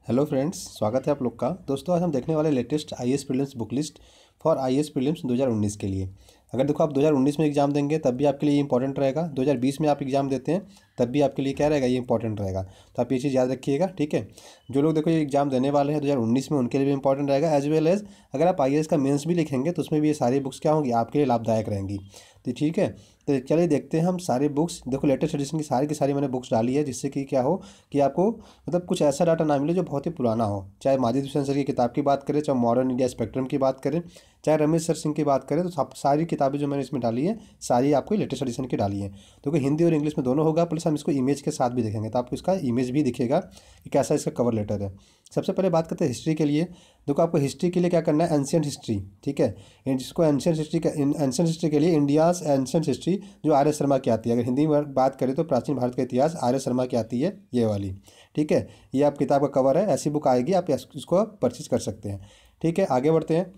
Hello friends, स्वागत है आप लोग का। दोस्तों, आज हम देखने वाले latest IAS prelims book list for IAS prelims 2019 के लिए। अगर देखो आप 2019 में एग्जाम देंगे तब भी आपके लिए इंपॉर्टेंट रहेगा। 2020 में आप एग्जाम देते हैं तब भी आपके लिए क्या रहेगा, ये इंपॉर्टेंट रहेगा। तो आप ये चीज़ याद रखिएगा, ठीक है। जो लोग देखो ये एग्जाम देने वाले हैं 2019 में, उनके लिए भी इंपॉर्टेंट रहेगा। एज वेल एज अगर आप आईएएस का मेंस भी लिखेंगे तो उसमें भी ये सारी बुक्स क्या होंगी, आपके लिए लाभदायक रहेंगी। तो ठीक है, तो चलिए देखते हैं हम सारी बुक्स। देखो लेटेस्ट एडिशन की सारी मैंने बुक्स डाली है, जिससे कि क्या हो कि आपको मतलब कुछ ऐसा डाटा ना मिले जो बहुत ही पुराना हो। चाहे माजिद हुसैन सर की किताब की बात करें, चाहे मॉडर्न इंडिया स्पेक्ट्रम की बात करें, चाहे रमेश सर सिंह की बात करें, तो सारी किताबें जो मैंने इसमें डाली है सारी आपको लेटेस्ट एडिशन की डाली है। तो हिंदी और इंग्लिश में दोनों होगा, प्लस हम इसको इमेज के साथ भी देखेंगे, तो आपको इसका इमेज भी दिखेगा कि कैसा इसका कवर लेटर है। सबसे पहले बात करते हैं हिस्ट्री के लिए। देखो आपको हिस्ट्री के लिए क्या करना है, एंशिएंट हिस्ट्री, ठीक है। जिसको एंशिएंट हिस्ट्री के लिए इंडियाज एंशिएंट हिस्ट्री जो आर एस शर्मा की आती है। अगर हिंदी में बात करें तो प्राचीन भारत का इतिहास आर एस शर्मा की आती है, ये वाली, ठीक है। ये आप किताब का कवर है, ऐसी बुक आएगी, आप इसको परचेज कर सकते हैं, ठीक है। आगे बढ़ते हैं।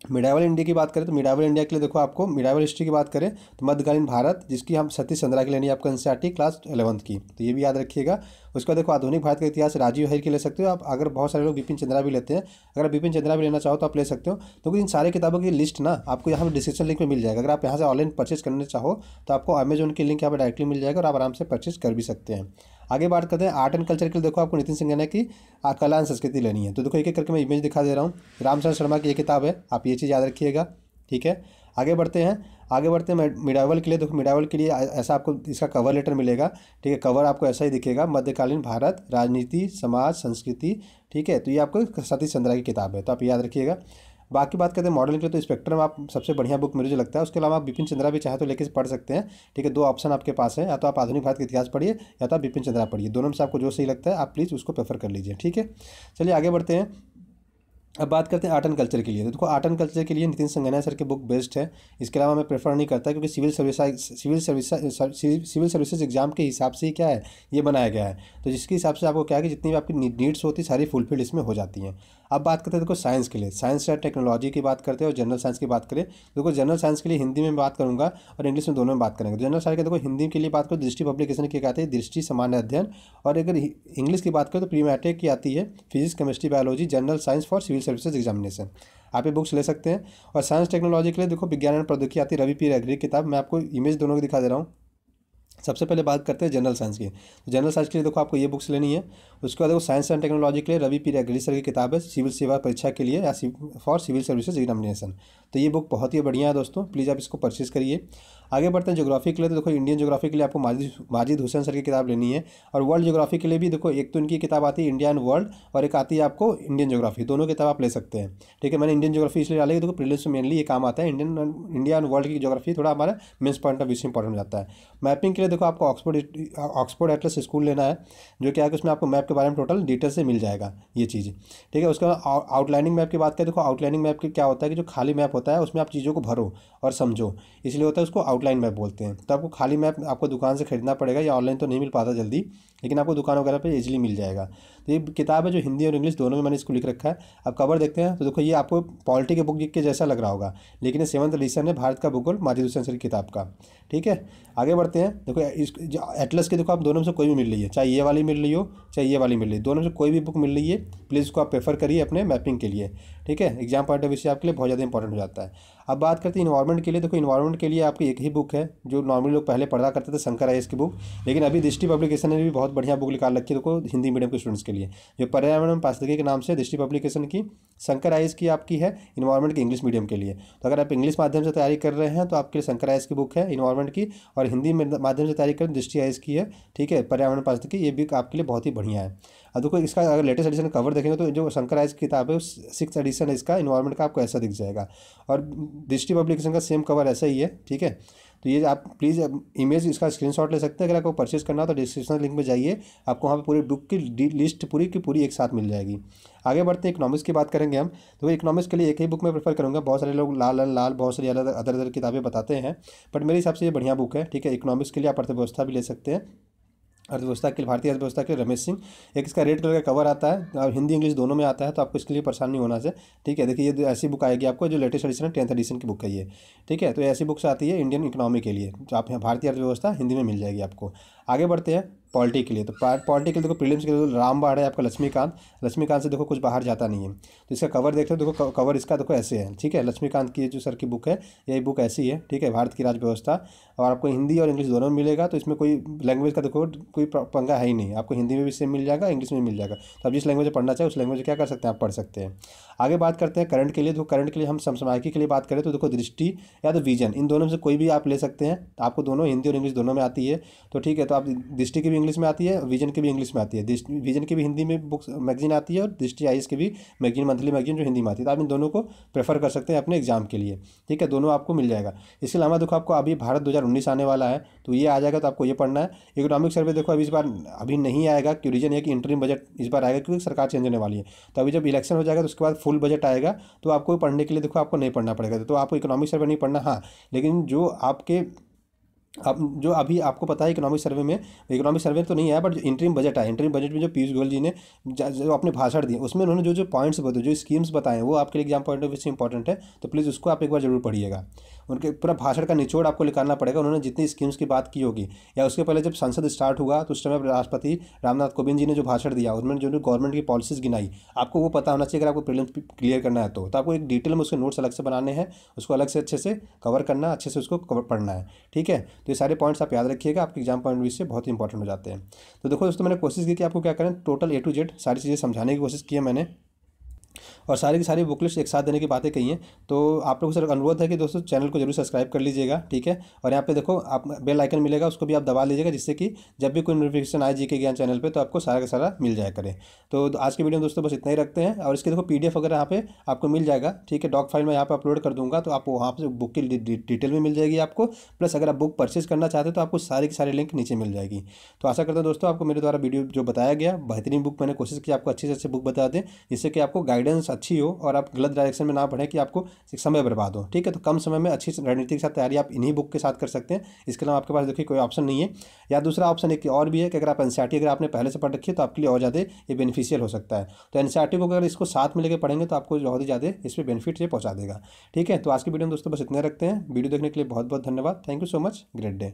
मिडावल इंडिया की बात करें तो मिडावल इंडिया के लिए देखो आपको मिडावल हिस्ट्री की बात करें तो मध्यकालीन भारत, जिसकी हम सतीश चंद्रा की लेनी है आपको एनसीईआरटी क्लास 11th की, तो ये भी याद रखिएगा। उसके बाद देखो आधुनिक भारत का इतिहास राजीव हरी की ले सकते हो आप। अगर बहुत सारे लोग बिपिन चंद्रा भी लेते हैं, अगर आप बिपिन चंद्रा भी लेना चाहो तो आप ले सकते हो। तो इन सारी किताबों की लिस्ट ना आपको यहाँ पर डिस्क्रिप्शन लिंक में मिल जाएगा। अगर आप यहाँ से ऑनलाइन परचेज करना चाहो तो आपको अमेजोन की लिंक यहाँ पर डायरेक्टली मिल जाएगा और आप आराम से परचेज कर भी सकते हैं। आगे बात करते हैं आर्ट एंड कल्चर के लिए। देखो आपको नितिन सिंघानिया की कला एंड संस्कृति लेनी है, तो देखो एक एक करके मैं इमेज दिखा दे रहा हूँ। रामचंद्र शर्मा की ये किताब है, आप ये चीज़ याद रखिएगा, ठीक है। आगे बढ़ते हैं मिडावल के लिए। देखो मिडावल के लिए ऐसा आपको इसका कवर लेटर मिलेगा, ठीक है। कवर आपको ऐसा ही दिखेगा, मध्यकालीन भारत, राजनीति, समाज, संस्कृति, ठीक है। तो ये आपको सतीश चंद्रा की किताब है, तो आप याद रखिएगा। बाकी बात करते हैं मॉडल के लिए, तो स्पेक्ट्रम आप सबसे बढ़िया बुक मुझे जो लगता है। उसके अलावा आप बिपिन चंद्रा भी चाहे तो लेके पढ़ सकते हैं, ठीक है। दो ऑप्शन आपके पास है, या तो आप आधुनिक भारत का इतिहास पढ़िए या तो आप बिपिन चंद्रा पढ़िए। दोनों में से आपको जो सही लगता है आप प्लीज़ उसको प्रेफर कर लीजिए, ठीक है। चलिए आगे बढ़ते हैं। अब बात करते हैं आर्ट एंड कल्चर के लिए। तो देखो आर्ट एंड कल्चर के लिए नितिन संगनिया सर की बुक बेस्ट है। इसके अलावा मैं प्रेफर नहीं करता, क्योंकि सिविल सर्विसेज एग्जाम के हिसाब से ही क्या है ये बनाया गया है। तो जिसके हिसाब से आपको क्या है कि जितनी भी आपकी नीड्स होती है सारी फुलफिल इसमें हो जाती हैं। अब बात करते हैं देखो साइंस के लिए। साइंस या टेक्नोलॉजी की बात करते हैं और जनरल साइंस की बात करें। देखो जनरल साइंस के लिए हिंदी में बात करूंगा और इंग्लिश में दोनों में बात करेंगे। जनरल साइंस के देखो हिंदी के लिए बात करो दृष्टि पब्लिकेशन की आती है, दृष्टि सामान्य अध्ययन। और अगर इंग्लिश की बात करें तो प्री मैट्रिक की आती है, physics, chemistry, biology, general science for civil services examination. आप ये बुक्स ले सकते हैं। और साइंस टेक्नोलॉजी के लिए देखो विज्ञान एवं प्रौद्योगिकी आती है, रवि पी रेग्री किताब। मैं आपको इमेज दोनों की दिखा दे रहा हूँ। सबसे पहले बात करते हैं जनरल साइंस की। तो जनरल साइंस के लिए देखो आपको ये बुक्स लेनी है। उसके बाद देखो साइंस एंड टेक्नोलॉजी के लिए रवि पी रेग्री सर की किताब है, सिविल सेवा परीक्षा के लिए या फॉर सिविल सर्विसेज एग्जामिनेशन। तो ये बुक बहुत ही बढ़िया है दोस्तों, प्लीज़ आप इसको परचेज करिए। आगे बढ़ते हैं ज्योग्राफी के लिए। तो देखो इंडियन ज्योग्राफी के लिए आपको माजिद हुसैन सर की किताब लेनी है। और वर्ल्ड ज्योग्राफी के लिए भी देखो एक तो इनकी किताब आती है इंडिया एंड वर्ल्ड, और एक आती है आपको इंडियन ज्योग्राफी। दोनों किताब आप ले सकते हैं, ठीक है। मैंने इंडियन ज्योग्राफी इसलिए डाली, देखो प्रीलिम्स में मेनली ये काम आता है। इंडिया एंड वर्ल्ड की ज्योग्राफी थोड़ा हमारा मेंस पॉइंट ऑफ व्यू से इंपॉर्टेंट हो जाता है। मैपिंग के लिए देखो आपको ऑक्सफोर्ड एटलस स्कूल लेना है, जो क्या है कि उसमें आपको मैप के बारे में टोटल डिटेल से मिल जाएगा ये चीज़, ठीक है। उसके बाद आउटलाइनिंग मैप की बात करें। देखो आउटलाइनिंग मैप की क्या होता है कि जो खाली मैप होता है उसमें आप चीज़ों को भरो और समझो, इसलिए होता है उसको आउटलाइन मैप बोलते हैं। तो आपको खाली मैप आपको दुकान से खरीदना पड़ेगा, या ऑनलाइन तो नहीं मिल पाता जल्दी, लेकिन आपको दुकान वगैरह पे इजीली मिल जाएगा। तो ये किताब है जो हिंदी और इंग्लिश दोनों में मैंने इसको लिख रखा है। अब कवर देखते हैं। तो देखो ये आपको पॉलिटी के बुक के जैसा लग रहा होगा, लेकिन ये 7th एडिशन है भारत का भूगोल माजिद हुसैन सर की किताब का, ठीक है। आगे बढ़ते हैं। देखो इस एटलस की देखो आप दोनों में से कोई भी मिल रही है, चाहे ये वाली मिल रही हो चाहे ये वाली मिल रही है, दोनों में से कोई भी बुक मिल रही है, प्लीज़ उसको आप प्रेफर करिए अपने मैपिंग के लिए, ठीक है। एग्जाम पॉइंट ऑफ व्यू से आपके लिए बहुत ज़्यादा इंपॉर्टेंट हो जाता है। अब बात करते हैं इन्वायरमेंट के लिए। देखो इन्वायरमेंट के लिए आपकी एक ही बुक है जो नॉर्मली लोग पहले पढ़ा करते थे, शंकर आईएएस की बुक, लेकिन अभी दृष्टि पब्लिकेशन ने भी बहुत बढ़िया बुक निकाल रखी है देखो हिंदी मीडियम के स्टूडेंट्स के लिए, जो पर्यावरण एवं पारिस्थितिकी के नाम से दृष्टि पब्लिकेशन की शंकर आईएएस की आपकी है इन्वायरमेंट की इंग्लिश मीडियम के लिए। तो अगर आप इंग्लिश माध्यम से तैयारी कर रहे हैं तो आपके लिए शंकर आईएएस की बुक है इन्वायरमेंट की, और हिंदी माध्यम से तैयारी करें दृष्टि आईएएस की है, ठीक है, पर्यावरण पारिस्थितिकी। ये बुक आपके लिए बहुत ही बढ़िया है। अब देखो इसका अगर लेटेस्ट एडिशन कवर देखेंगे तो जो शंकर आईएएस की किताब है 6th एडिशन है इसका इन्वायरमेंट का, आपको ऐसा दिख जाएगा। और दृष्टि पब्लिकेशन का सेम कवर ऐसा ही है, ठीक है। तो ये आप प्लीज़ इमेज इसका स्क्रीनशॉट ले सकते हैं। अगर आपको परचेज करना हो तो डिस्क्रिप्शन लिंक में जाइए, आपको वहाँ पे पूरी बुक की लिस्ट पूरी की पूरी एक साथ मिल जाएगी। आगे बढ़ते हैं इकोनॉमिक्स की बात करेंगे हम। तो इकोनॉमिक्स के लिए एक ही बुक मैं प्रेफर करूँगा। बहुत सारे लोग लाल बहुत सारी अलग अदर किताबें बताते हैं, बट मेरे हिसाब से ये बढ़िया बुक है, ठीक है। इकोनॉमिक्स के लिए आप अर्थव्यवस्था भी ले सकते हैं। अर्थव्यवस्था के लिए भारतीय अर्थव्यवस्था के लिए रमेश सिंह, एक इसका रेड कलर का कवर आता है और हिंदी इंग्लिश दोनों में आता है, तो आपको इसके लिए परेशान नहीं होना से, ठीक है। देखिए ये ऐसी बुक आएगी आपको जो लेटेस्ट एडिशन है 10th एडिशन की बुक है ये, ठीक है। तो ऐसी बुक्स आती है इंडियन इकोनॉमी के लिए, जो आप यहाँ भारतीय अर्थव्यवस्था हिंदी में मिल जाएगी आपको। आगे बढ़ते हैं। पॉलिटी के लिए। तो पॉलिटी के लिए देखो प्रीलिम्स के लिए तो रामबाण है आपका लक्ष्मीकांत से देखो कुछ बाहर जाता नहीं है। तो इसका कवर देखते हो, देखो कवर इसका देखो ऐसे है, ठीक है। लक्ष्मीकांत की जो सर की बुक है, यही बुक ऐसी है, ठीक है, भारत की राजव्यवस्था। और आपको हिंदी और इंग्लिश दोनों में मिलेगा, तो इसमें कोई लैंग्वेज का देखो कोई पंगा है ही नहीं, आपको हिंदी में भी सेम मिल जाएगा, इंग्लिश में मिल जाएगा। तो आप जिस लैंग्वेज में पढ़ना चाहे उस लैंग्वेज में क्या कर सकते हैं, आप पढ़ सकते हैं। आगे बात करते हैं करंट के लिए। तो करंट के लिए हम समसामयिकी के लिए बात करें तो देखो दृष्टि या तो विजन, इन दोनों में से कोई भी आप ले सकते हैं। आपको दोनों हिंदी और इंग्लिश दोनों में आती है, तो ठीक है। तो आप दृष्टि की भी इंग्लिश में आती है, विजन की भी इंग्लिश में आती है। विजन की भी हिंदी में बुक्स मैगजीन आती है, और दृष्टि आईएएस की भी मैगजीन, मंथली मैगजीन जो हिंदी में आती है। तो आप इन दोनों को प्रेफर कर सकते हैं अपने एग्जाम के लिए, ठीक है। दोनों आपको मिल जाएगा। इसके अलावा देखो आपको अभी भारत 2019 आने वाला है, तो ये आ जाएगा, तो आपको ये पढ़ना है। इकोनॉमिक सर्वे देखो अभी इस बार अभी नहीं आएगा, क्यों रीजन है कि इंटरिम बजट इस बार आएगा क्योंकि सरकार चेंज होने वाली है। तो अभी जब इलेक्शन हो जाएगा तो उसके बाद फुल बजट आएगा, तो आपको पढ़ने के लिए देखो आपको नहीं पढ़ना पड़ेगा। तो आपको इकोनॉमिक सर्वे नहीं पढ़ना, हाँ, लेकिन जो आपके अब जो अभी आपको पता है इकोनॉमिक सर्वे तो नहीं आया, बट जो इंटरिम बजट आया, इंटरिम बजट में जो पीयूष गोयल जी ने जो अपने भाषण दिए उसमें उन्होंने जो जो पॉइंट्स बताए, जो स्कीम्स बताए, वो आपके लिए एग्जाम पॉइंट ऑफ व्यू से इंपॉर्टेंट है। तो प्लीज़ उसको आप एक बार जरूर पढ़िएगा। उनके पूरा भाषण का निचोड़ आपको निकालना पड़ेगा, उन्होंने जितनी स्कीम्स की बात की होगी, या उसके पहले जब संसद स्टार्ट हुआ तो उस समय राष्ट्रपति रामनाथ कोविंद जी ने जो भाषण दिया उसमें जो गवर्नमेंट की पॉलिसीज गिनाई, आपको वो पता होना चाहिए अगर आपको प्रीलिम्स क्लियर करना है। तो आपको एक डिटेल में उसके नोट्स अलग से बनाने हैं, उसको अलग से अच्छे से कवर करना, अच्छे से उसको कवर पढ़ना है, ठीक है। तो ये सारे पॉइंट्स आप याद रखिएगा, आपके एग्जाम पॉइंट ऑफ व्यू से बहुत इंपॉर्टेंट हो जाते हैं। तो देखो दोस्तों, मैंने कोशिश की कि आपको क्या करें, टोटल A to Z सारी चीज़ें समझाने की कोशिश की है मैंने, और सारी की सारी बुकलिस्ट एक साथ देने की बातें कही हैं। तो आप लोगों से अनुरोध है कि दोस्तों चैनल को जरूर सब्सक्राइब कर लीजिएगा, ठीक है। और यहाँ पे देखो आप बेल आइकन मिलेगा, उसको भी आप दबा लीजिएगा, जिससे कि जब भी कोई नोटिफिकेशन आए जीके ज्ञान चैनल पे तो आपको सारा का सारा मिल जाया करे। तो आज की वीडियो में दोस्तों बस इतना ही रखते हैं। और इसके देखो PDF वगैरह यहाँ पे आपको मिल जाएगा, ठीक है। डॉक फाइल में यहाँ पे अपलोड कर दूंगा, तो आपको वहाँ से बुक की डिटेल भी मिल जाएगी आपको। प्लस अगर आप बुक परचेज करना चाहते हो तो आपको सारी की सारी लिंक नीचे मिल जाएगी। तो आशा करता हूँ दोस्तों आपको मेरे द्वारा वीडियो जो बताया गया बेहतरीन बुक, मैंने कोशिश की आपको अच्छे से अच्छे बुक बता दें, जिससे कि आपको गाइडेंस अच्छी हो और आप गलत डायरेक्शन में ना बढ़े कि आपको समय बर्बाद हो, ठीक है। तो कम समय में अच्छी रणनीति के साथ तैयारी आप इन्हीं बुक के साथ कर सकते हैं। इसके अलावा आपके पास देखिए कोई ऑप्शन नहीं है। या दूसरा ऑप्शन एक और भी है कि अगर आप एनसीईआरटी अगर आपने पहले से पढ़ रखी है तो आपके लिए और ज़्यादा ये बेनिफिशियल हो सकता है। तो एनसीईआरटी को अगर इसको साथ में लेकर पढ़ेंगे तो आपको बहुत ही ज़्यादा इस पर बेनिफिट ये पहुँचा देगा, ठीक है। तो आज की वीडियो में दोस्तों बस इतने रखते हैं। वीडियो देखने के लिए बहुत बहुत धन्यवाद। Thank you so much. Great day.